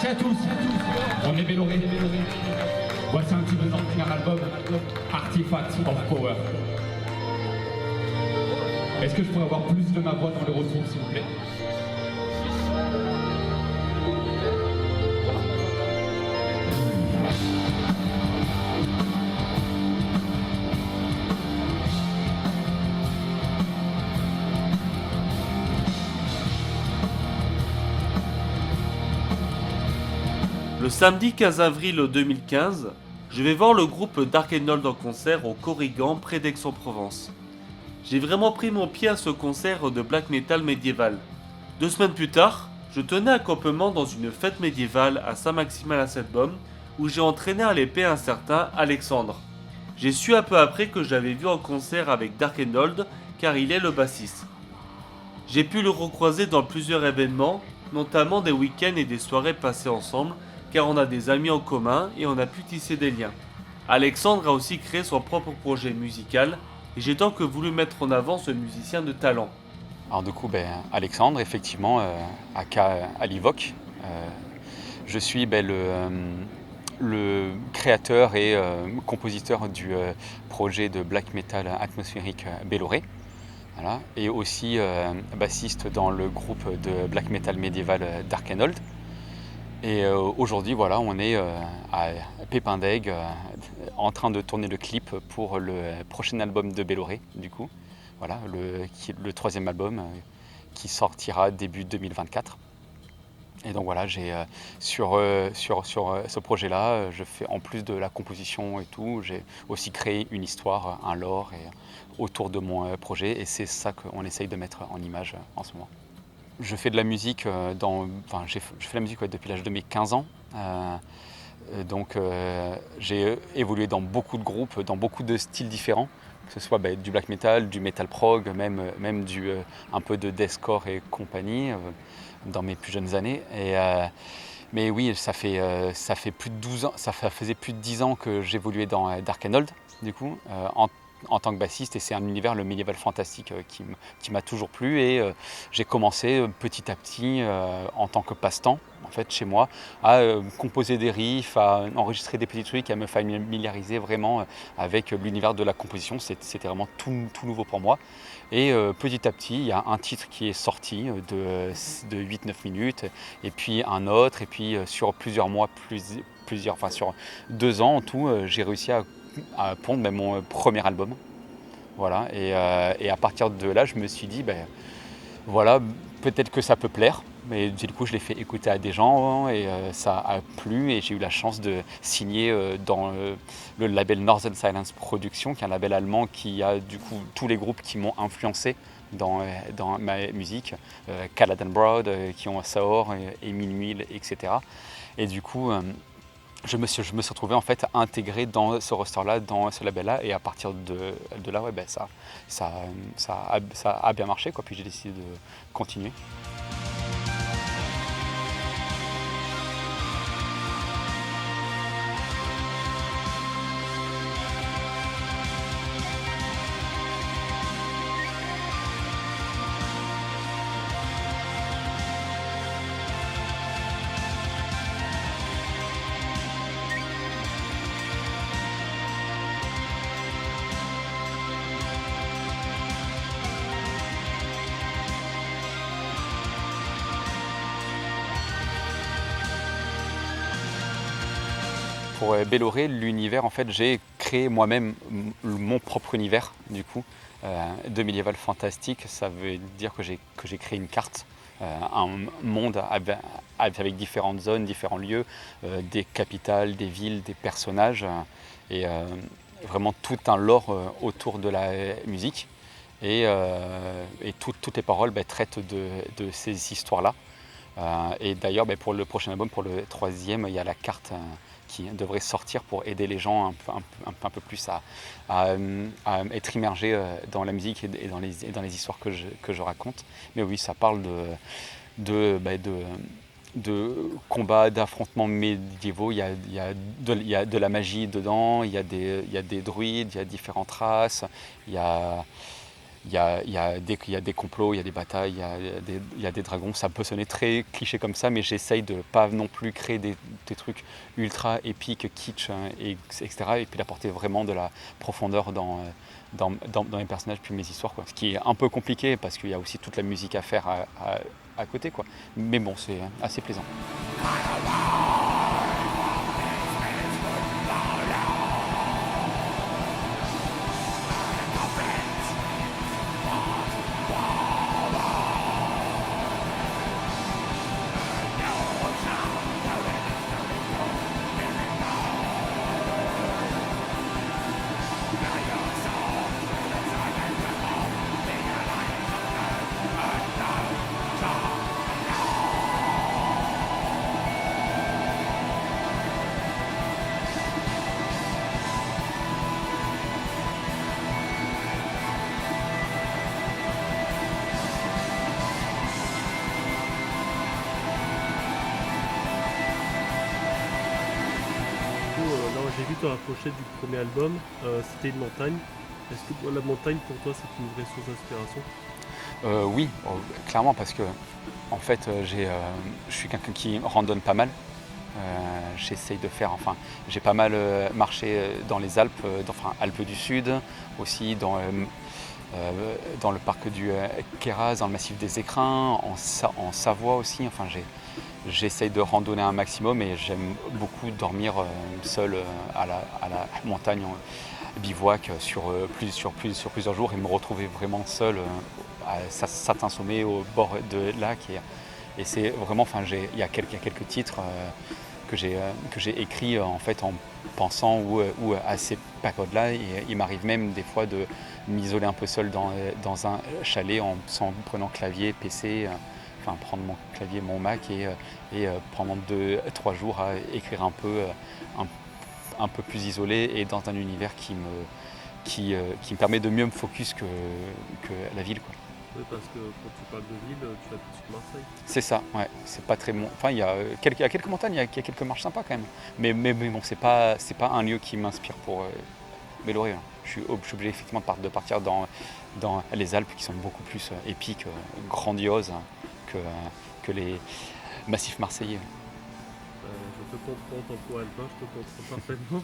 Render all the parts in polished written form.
Merci à tous. On est Belloré. Voici un petit peu notre premier album, Artifact of Power. Est-ce que je pourrais avoir plus de ma voix dans le retour, s'il vous plaît? Le samedi 15 avril 2015, je vais voir le groupe Dark Enold en concert au Corrigan près d'Aix-en-Provence. J'ai vraiment pris mon pied à ce concert de black metal médiéval. 2 semaines plus tard, je tenais un campement dans une fête médiévale à Saint-Maximin-la-Cèdebaume où j'ai entraîné à l'épée un certain Alexandre. J'ai su un peu après que je l'avais vu en concert avec Dark Enold car il est le bassiste. J'ai pu le recroiser dans plusieurs événements, notamment des week-ends et des soirées passées ensemble car on a des amis en commun et on a pu tisser des liens. Alexandre a aussi créé son propre projet musical et j'ai donc voulu mettre en avant ce musicien de talent. Alors du coup, Alexandre, effectivement, aka Alivoc, je suis le créateur et compositeur du projet de black metal atmosphérique Belloré, voilà, et aussi bassiste dans le groupe de black metal médiéval Dark Enold. Et aujourd'hui, voilà, on est à Pépin d'Aigues en train de tourner le clip pour le prochain album de Belloré, du coup. Voilà, le 3e album qui sortira début 2024. Et donc voilà, j'ai sur ce projet-là, je fais en plus de la composition et tout, j'ai aussi créé une histoire, un lore autour de mon projet, et c'est ça qu'on essaye de mettre en image en ce moment. Je fais de la musique je fais la musique depuis l'âge de mes 15 ans. Donc j'ai évolué dans beaucoup de groupes, dans beaucoup de styles différents, que ce soit du black metal, du metal prog, même un peu de deathcore et compagnie dans mes plus jeunes années. Mais oui, ça fait plus de 12 ans, ça faisait plus de 10 ans que j'évoluais dans Dark Enold, du coup, en tant que bassiste, et c'est un univers, le médiéval fantastique, qui m'a toujours plu, et j'ai commencé petit à petit en tant que passe-temps, en fait, chez moi, à composer des riffs, à enregistrer des petits trucs, à me familiariser vraiment avec l'univers de la composition. C'était vraiment tout nouveau pour moi. Et petit à petit, il y a un titre qui est sorti de 8-9 minutes, et puis un autre, et puis sur plusieurs mois, sur 2 ans en tout, j'ai réussi à pondre mon premier album. Voilà, et à partir de là, je me suis dit, voilà, peut-être que ça peut plaire. Mais du coup, je l'ai fait écouter à des gens, et ça a plu, et j'ai eu la chance de signer dans le label Northern Silence Productions, qui est un label allemand qui a du coup tous les groupes qui m'ont influencé dans ma musique, Caladan Broad, qui ont Saor et Minuit, etc. Et du coup, je me suis retrouvé en fait intégré dans ce roster-là, dans ce label-là, et à partir de là, ça a bien marché, quoi. Puis j'ai décidé de continuer. Pour Belloré, l'univers, en fait, j'ai créé moi-même mon propre univers, du coup, de médiéval fantastique. Ça veut dire que j'ai créé une carte, un monde avec différentes zones, différents lieux, des capitales, des villes, des personnages, et vraiment tout un lore autour de la musique. Et toutes les paroles traitent de ces histoires-là. Et d'ailleurs, pour le prochain album, pour le 3e, il y a la carte qui devrait sortir pour aider les gens un peu plus à être immergés dans la musique et dans les histoires que je raconte. Mais oui, ça parle de combats, d'affrontements médiévaux. Il y a de la magie dedans, il y a des druides, il y a différentes races, il y a il y a des complots, il y a des batailles, il y a des dragons. Ça peut sonner très cliché comme ça, mais j'essaye de ne pas non plus créer des trucs ultra épiques, kitsch, etc. Et puis d'apporter vraiment de la profondeur dans mes personnages puis mes histoires, quoi. Ce qui est un peu compliqué parce qu'il y a aussi toute la musique à faire à côté, quoi. Mais bon, c'est assez plaisant. Là, j'ai vu dans la pochette du premier album, c'était une montagne. Est-ce que la montagne pour toi c'est une vraie source d'inspiration? Oui, clairement, parce que en fait, je suis quelqu'un qui randonne pas mal. J'essaye de faire, enfin, j'ai pas mal marché dans les Alpes, Alpes du Sud, aussi dans le parc du Queyras, dans le massif des Écrins, en Savoie aussi. Enfin, j'essaye de randonner un maximum et j'aime beaucoup dormir seul à la montagne, en bivouac sur plusieurs jours et me retrouver vraiment seul à certains sommets au bord de lac. Et c'est vraiment, enfin, il y a quelques titres que j'ai écrits en fait en pensant ou à ces périodes-là. Et il m'arrive même des fois de m'isoler un peu seul dans un chalet en prenant clavier, PC, prendre mon clavier, mon Mac et pendant 2-3 jours à écrire un peu plus isolé et dans un univers qui me permet de mieux me focus que la ville, quoi. Oui, parce que quand tu parles de ville, tu habites sur Marseille. C'est ça, ouais. C'est pas très bon. Enfin, il y a quelques montagnes, il y a quelques marches sympas quand même. Mais bon, c'est pas un lieu qui m'inspire pour m'éloigner, hein. Je suis obligé effectivement de partir dans les Alpes qui sont beaucoup plus épiques, grandioses que les massifs marseillais. Je te comprends, ton point alpin, je te comprends parfaitement.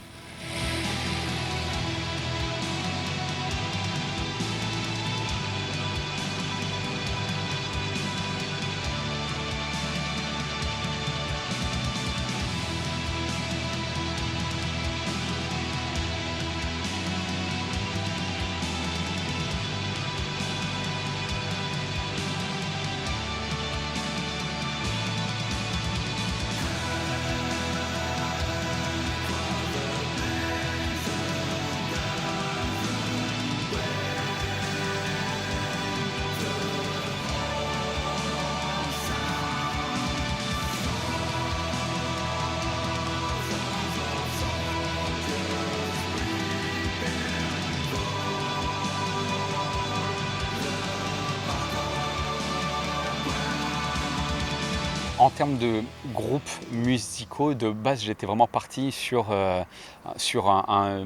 En termes de groupes musicaux, de base, j'étais vraiment parti sur un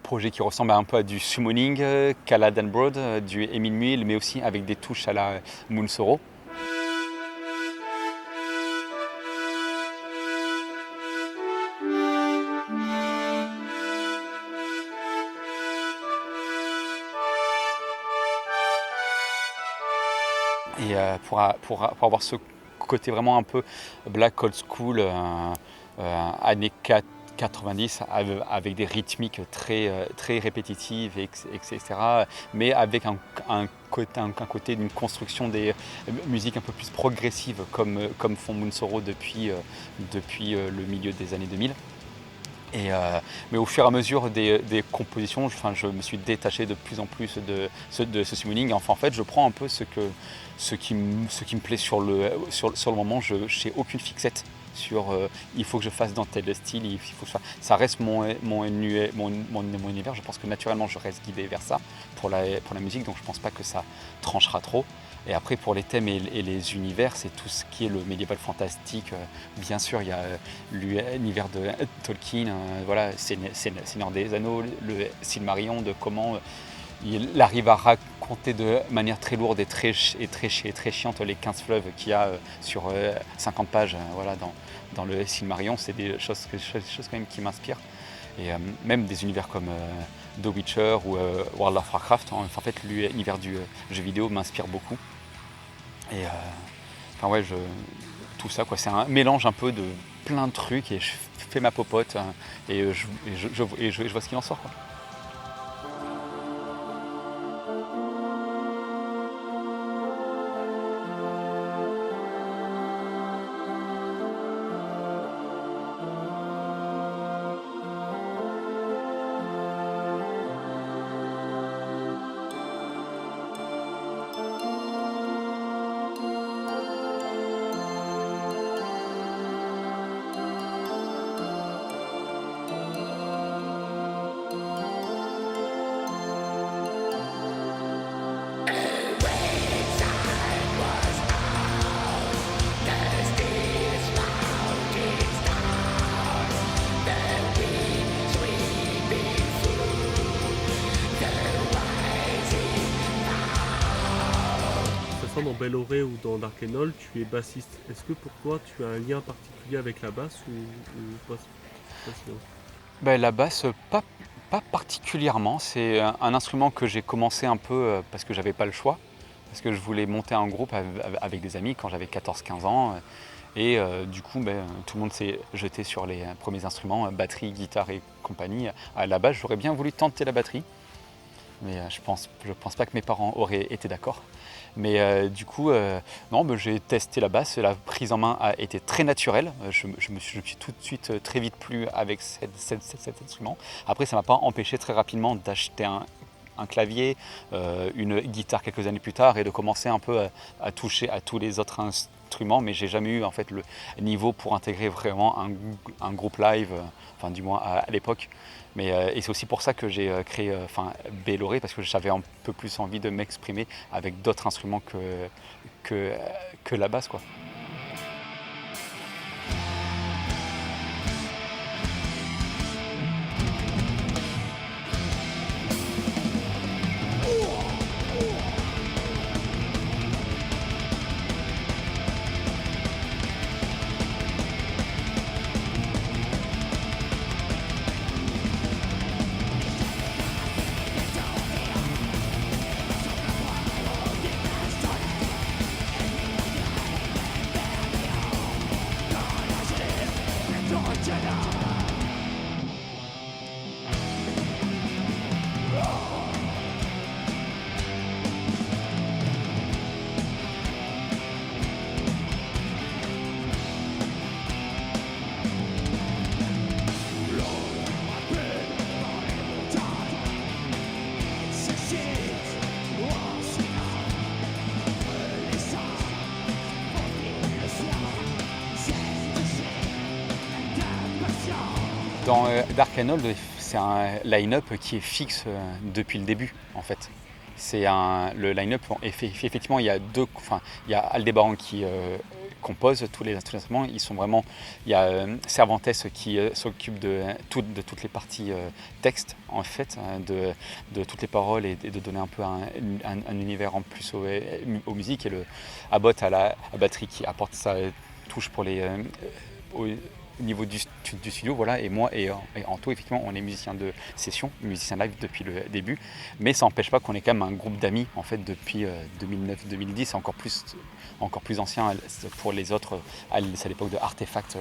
projet qui ressemble un peu à du summoning, Calad and Broad, du Emile Muil, mais aussi avec des touches à la Moonsoro. Et pour avoir ce côté vraiment un peu black old school, années 90, avec des rythmiques très répétitives, etc. Mais avec un côté d'une construction des musiques un peu plus progressives, comme font Moonsoro depuis le milieu des années 2000. Mais au fur et à mesure des compositions, je me suis détaché de plus en plus de ce summoning. Enfin, en fait, je prends un peu ce qui me plaît sur le moment. Je n'ai aucune fixette sur il faut que je fasse dans tel style, il faut que ça reste mon univers. Je pense que naturellement, je reste guidé vers ça pour la musique, donc je ne pense pas que ça tranchera trop. Et après, pour les thèmes et les univers, c'est tout ce qui est le médiéval fantastique. Bien sûr, il y a l'univers de Tolkien, voilà, Seigneur des Anneaux, le Silmarillion, de comment il arrive à raconter de manière très lourde et très chiante les 15 fleuves qu'il y a sur 50 pages voilà, dans le Silmarillion. C'est des choses quand même qui m'inspirent. Et même des univers comme The Witcher ou World of Warcraft, en fait l'univers du jeu vidéo m'inspire beaucoup. Et enfin ouais, tout ça quoi, c'est un mélange un peu de plein de trucs et je fais ma popote et je vois ce qu'il en sort quoi. Dans Belloré ou dans Darkenol, tu es bassiste. Est-ce que pour toi, tu as un lien particulier avec la basse ou pas spécialement? La basse, pas particulièrement. C'est un instrument que j'ai commencé un peu parce que j'avais pas le choix. Parce que je voulais monter un groupe avec des amis quand j'avais 14-15 ans. Et du coup, tout le monde s'est jeté sur les premiers instruments, batterie, guitare et compagnie. À la base, j'aurais bien voulu tenter la batterie. Mais je pense pas que mes parents auraient été d'accord. Mais du coup, non, j'ai testé la basse, la prise en main a été très naturelle. Je me suis tout de suite très vite plu avec cet instrument. Après, ça ne m'a pas empêché très rapidement d'acheter un clavier, une guitare quelques années plus tard et de commencer un peu à toucher à tous les autres instruments. Mais j'ai jamais eu en fait le niveau pour intégrer vraiment un groupe live, enfin du moins à l'époque. Mais, et c'est aussi pour ça que j'ai créé Belloré, parce que j'avais un peu plus envie de m'exprimer avec d'autres instruments que la basse, quoi. Dans Darkenhold, c'est un line-up qui est fixe depuis le début, en fait. Le line-up, effectivement, il y a Aldébaran qui compose tous les instruments. Ils sont vraiment, il y a Cervantes qui s'occupe de toutes les parties texte, en fait, de toutes les paroles et de donner un peu un univers en plus aux musiques. Et le Abbott à la batterie qui apporte sa touche pour au niveau du studio, voilà, et moi et Anto, effectivement, on est musiciens de session, musiciens live depuis le début, mais ça n'empêche pas qu'on est quand même un groupe d'amis, en fait, depuis 2009-2010, encore plus ancien pour les autres, c'est à l'époque de Artefact,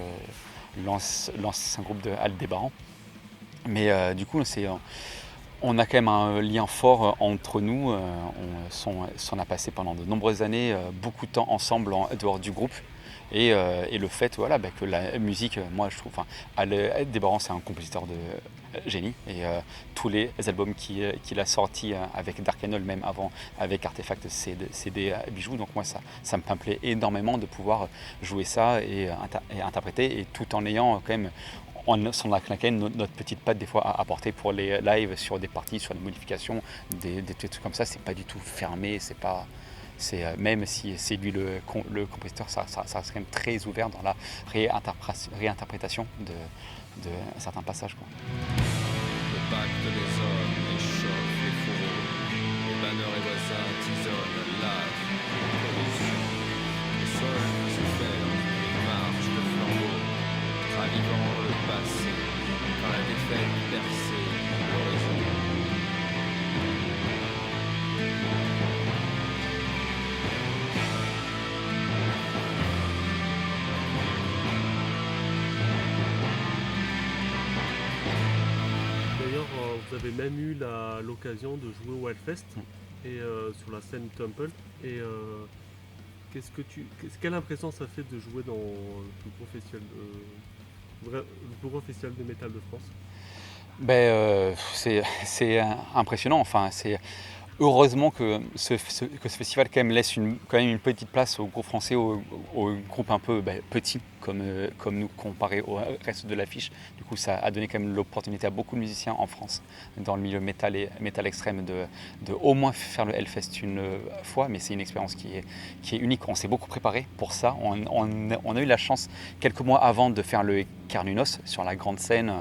l'ancien groupe de Aldébaran. Mais du coup, on a quand même un lien fort entre nous, on a passé pendant de nombreuses années beaucoup de temps ensemble en dehors du groupe. Et le fait voilà, que la musique, moi je trouve, Aldébaran c'est un compositeur de génie et tous les albums qu'il a sortis avec Darkenhold, même avant avec Artefact, c'est des bijoux. Donc moi ça me plaît énormément de pouvoir jouer ça et interpréter, et tout en ayant quand même on a claqué notre petite patte des fois à apporter pour les lives sur des parties, sur des modifications, des trucs comme ça. C'est pas du tout fermé, même si c'est lui le compositeur, ça reste quand même très ouvert dans la réinterprétation de certains passages, quoi. Le pacte des hommes échauffe les fourreaux. Banneurs et voisins tisonnent, lavent, pollution. Le sol se fait une marche de flambeau, ravivant le passé, quand la défaite perçait l'horizon. D'ailleurs, vous avez même eu l'occasion de jouer au Hellfest et sur la scène Temple. Et quelle impression ça fait de jouer dans le plus gros festival de métal de France? C'est impressionnant. Enfin, c'est heureusement que ce festival quand même laisse quand même une petite place aux groupes français, aux groupes un peu petits comme nous comparé au reste de l'affiche. Du coup, ça a donné quand même l'opportunité à beaucoup de musiciens en France dans le milieu métal et métal extrême de au moins faire le Hellfest une fois. Mais c'est une expérience qui est unique. On s'est beaucoup préparé pour ça. On a eu la chance quelques mois avant de faire le Carnunos sur la grande scène.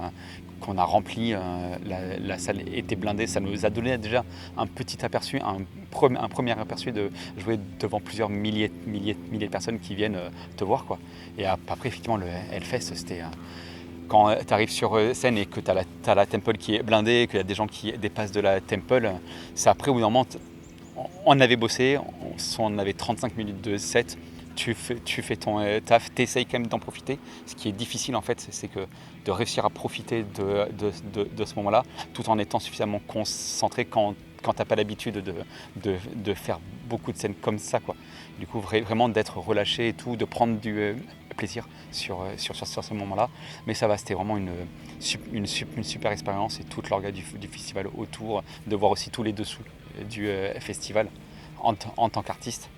Qu'on a rempli, la salle était blindée, ça nous a donné déjà un petit aperçu, un premier aperçu de jouer devant plusieurs milliers de personnes qui viennent te voir, quoi. Et après effectivement le Hellfest, c'était quand tu arrives sur scène et que tu as la Temple qui est blindée, qu'il y a des gens qui dépassent de la Temple, c'est après au bout d'un moment, on avait bossé, on avait 35 minutes de set. Tu fais ton taf, tu essayes quand même d'en profiter. Ce qui est difficile en fait, c'est que de réussir à profiter de ce moment-là, tout en étant suffisamment concentré quand tu n'as pas l'habitude de faire beaucoup de scènes comme ça, quoi. Du coup, vraiment d'être relâché et tout, de prendre du plaisir sur ce moment-là. Mais ça va, c'était vraiment une super expérience et toute l'orga du festival autour, de voir aussi tous les dessous du festival en tant qu'artiste.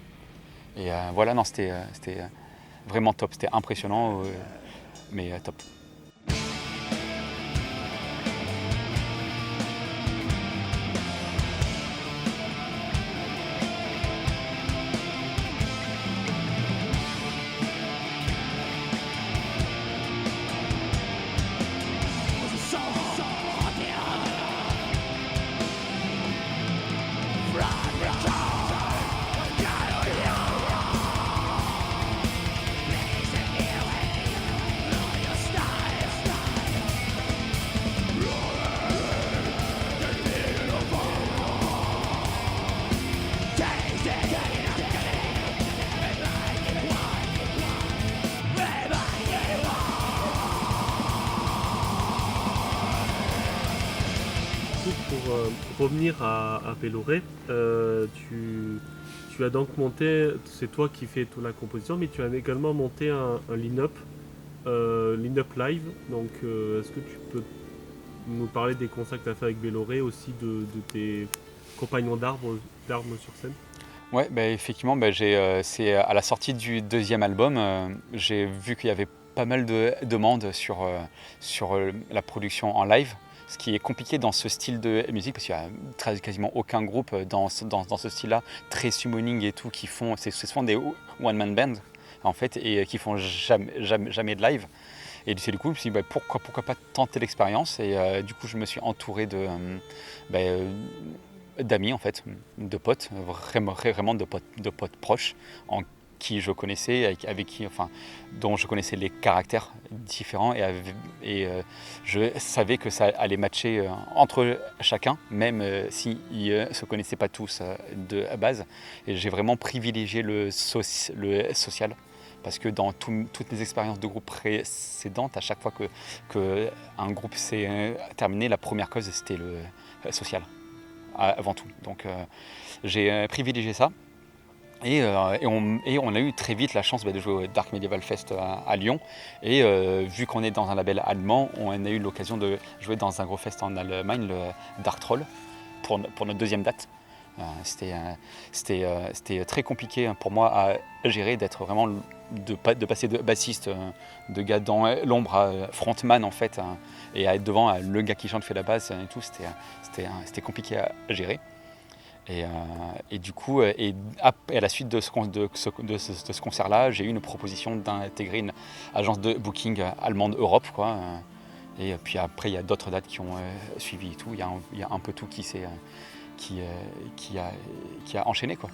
Et voilà, non, c'était vraiment top, c'était impressionnant, mais top. Pour revenir à Péloré, tu as donc monté, c'est toi qui fais toute la composition, mais tu as également monté un line-up live. Donc, est-ce que tu peux nous parler des concerts que tu as fait avec Péloré, aussi de tes compagnons d'armes sur scène? Ouais, effectivement, c'est à la sortie du deuxième album, j'ai vu qu'il y avait pas mal de demandes sur la production en live. Ce qui est compliqué dans ce style de musique, parce qu'il n'y a quasiment aucun groupe dans ce style-là, très summoning et tout, c'est souvent des one-man bands, en fait, et qui font jamais de live. Et du coup, je me suis dit, pourquoi pas tenter l'expérience. Et du coup, je me suis entouré d'amis, en fait, de potes, vraiment de potes proches, en qui je connaissais, dont je connaissais les caractères différents, et je savais que ça allait matcher entre chacun, même s'ils ne se connaissaient pas tous de base. Et j'ai vraiment privilégié le social, parce que dans toutes mes expériences de groupe précédentes, à chaque fois que un groupe s'est terminé, la première cause c'était le social, avant tout. Donc j'ai privilégié ça. Et on a eu très vite la chance de jouer au Dark Medieval Fest à Lyon. Et vu qu'on est dans un label allemand, on a eu l'occasion de jouer dans un gros fest en Allemagne, le Dark Troll, pour notre deuxième date. C'était très compliqué pour moi à gérer, d'être vraiment de passer de bassiste, de gars dans l'ombre à frontman, en fait, et à être devant le gars qui chante, fait la basse et tout. C'était compliqué à gérer. Et du coup, à la suite de ce concert-là, j'ai eu une proposition d'intégrer une agence de booking allemande Europe, quoi. Et puis après, il y a d'autres dates qui ont suivi et tout. Il y a un peu tout qui s'est qui a enchaîné, quoi.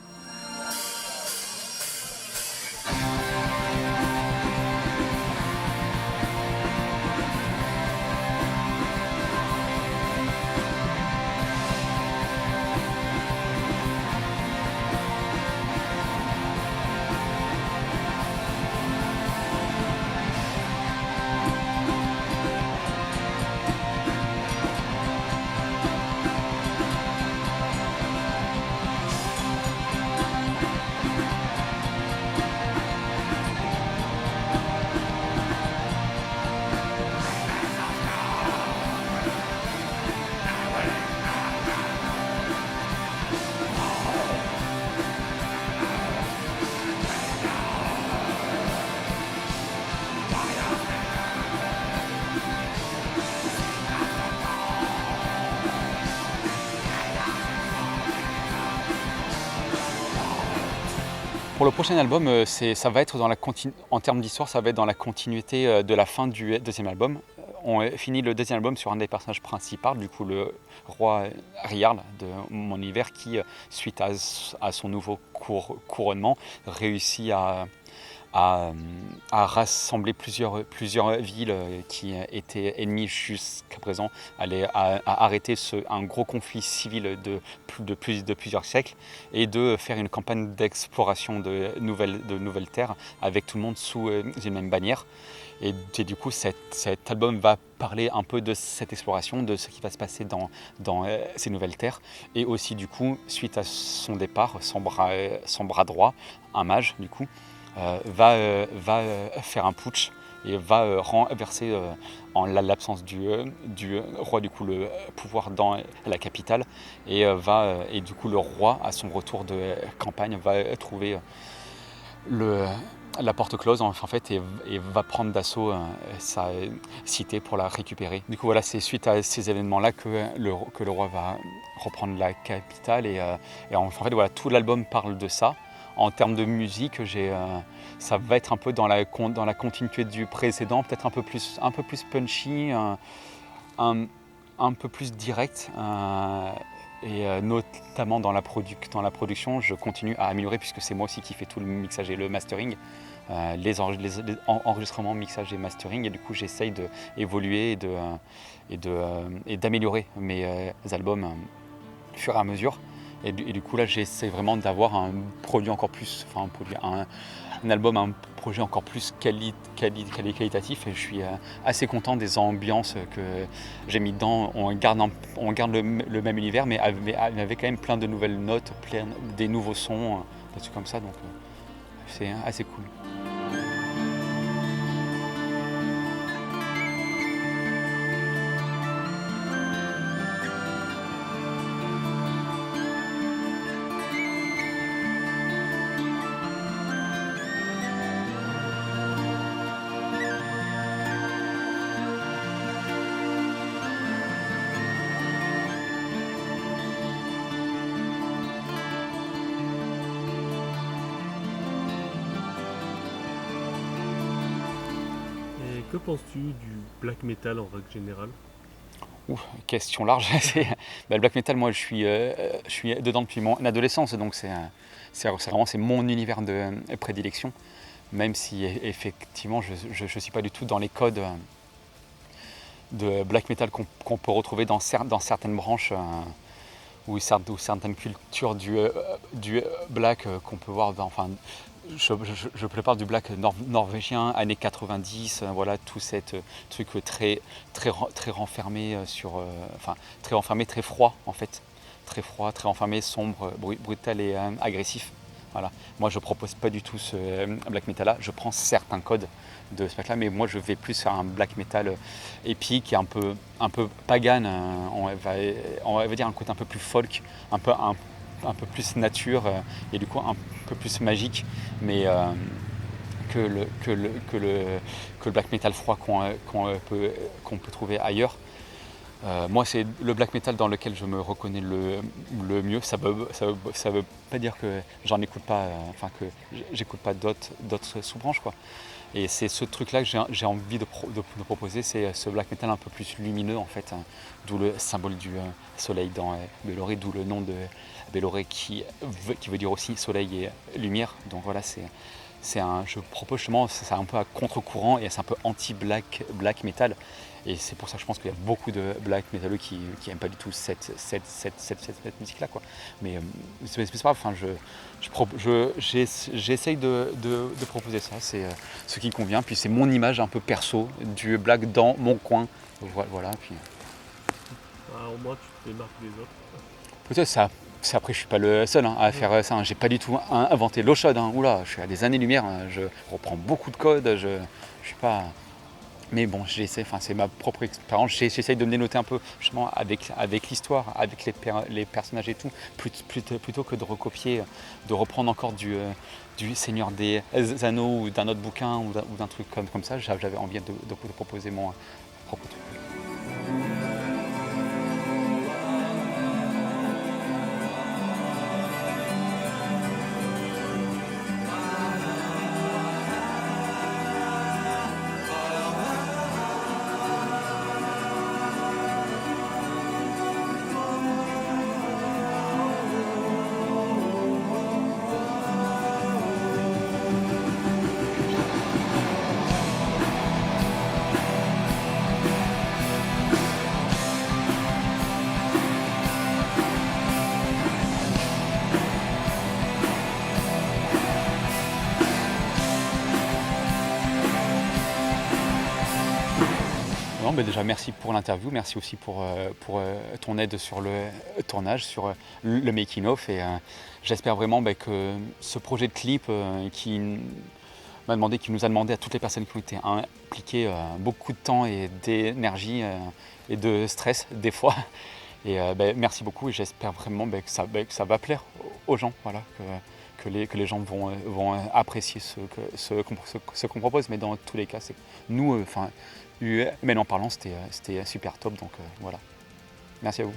Pour le prochain album, ça va être en termes d'histoire, ça va être dans la continuité de la fin du deuxième album. On finit le deuxième album sur un des personnages principaux, du coup le roi Riarl de mon univers, qui, suite à son nouveau couronnement, réussit à rassembler plusieurs villes qui étaient ennemies jusqu'à présent, à arrêter un gros conflit civil de plusieurs siècles, et de faire une campagne d'exploration de nouvelles terres avec tout le monde sous une même bannière. Et du coup, cet album va parler un peu de cette exploration, de ce qui va se passer dans ces nouvelles terres. Et aussi, du coup, suite à son départ, son bras droit, un mage, du coup, va faire un putsch et va renverser, en l'absence du roi, du coup, le pouvoir dans la capitale. Et du coup, le roi, à son retour de campagne, va trouver la porte close en fait, et va prendre d'assaut sa cité pour la récupérer. Du coup, voilà, c'est suite à ces événements-là que le roi va reprendre la capitale, et en fait, voilà, tout l'album parle de ça. En termes de musique, ça va être un peu dans la continuité du précédent, peut-être un peu plus punchy, un peu plus direct. Et notamment dans la production, je continue à améliorer, puisque c'est moi aussi qui fais tout le mixage et le mastering, les enregistrements, mixage et mastering, et du coup j'essaye d'évoluer et d'améliorer mes albums au fur et à mesure. Et du coup là j'essaie vraiment d'avoir un produit encore plus, un album, un projet encore plus qualitatif, et je suis assez content des ambiances que j'ai mis dedans. On garde le même univers, mais avec quand même plein de nouvelles notes, des nouveaux sons, des trucs comme ça, donc c'est assez cool. Que penses-tu du black metal en règle générale? Question large. Le black metal, moi je suis dedans depuis mon adolescence, donc c'est vraiment mon univers de prédilection, même si effectivement je ne suis pas du tout dans les codes de black metal qu'on peut retrouver dans certaines branches, ou certaines cultures du black qu'on peut voir je prépare du black norvégien, années 90, voilà, tout cet truc très renfermé très renfermé, très froid en fait, très froid, très renfermé, sombre, brutal et agressif. Voilà. Moi je propose pas du tout ce black metal là, je prends certains codes de ce black là, mais moi je vais plus faire un black metal épique, un peu pagan, on va dire un côté un peu plus folk, un peu plus nature, et du coup un peu plus magique, mais que le black metal froid qu'on peut trouver ailleurs. Moi, c'est le black metal dans lequel je me reconnais le mieux. Ça veut pas dire que j'en écoute pas, que j'écoute pas d'autres sous-branches, quoi. Et c'est ce truc-là que j'ai envie de proposer, c'est ce black metal un peu plus lumineux en fait, hein, d'où le symbole du soleil dans Belloré, d'où le nom de Belloré qui veut dire aussi soleil et lumière. Donc voilà, je propose justement, c'est un peu à contre-courant et c'est un peu anti-black metal. Et c'est pour ça que je pense qu'il y a beaucoup de black métalleux qui n'aiment pas du tout cette musique-là, quoi. Mais c'est pas grave, enfin, j'essaye de proposer ça, c'est ce qui convient. Puis c'est mon image un peu perso du black dans mon coin. Voilà, puis Alors moi, tu te démarques des autres. peut-être ça. Après, je suis pas le seul à faire ça. J'ai pas du tout inventé l'eau chaude. Oula, je suis à des années-lumière. Je reprends beaucoup de codes. Je suis pas. Mais bon, j'essaie. Enfin, c'est ma propre expérience. J'essaye de me dénoter un peu justement avec l'histoire, avec les personnages et tout, plutôt que de recopier, de reprendre encore du Seigneur des Anneaux ou d'un autre bouquin ou d'un truc comme ça. J'avais envie de proposer mon propre truc. Non, mais déjà merci pour l'interview, merci aussi pour ton aide sur le tournage, sur le making of et j'espère vraiment que ce projet de clip qui nous a demandé à toutes les personnes qui ont été impliquées beaucoup de temps et d'énergie et de stress des fois. Et merci beaucoup et j'espère vraiment que ça va plaire aux gens, voilà, que les gens vont apprécier ce qu'on propose. Mais dans tous les cas, c'est nous, humainement parlant, c'était super top. Donc voilà. Merci à vous.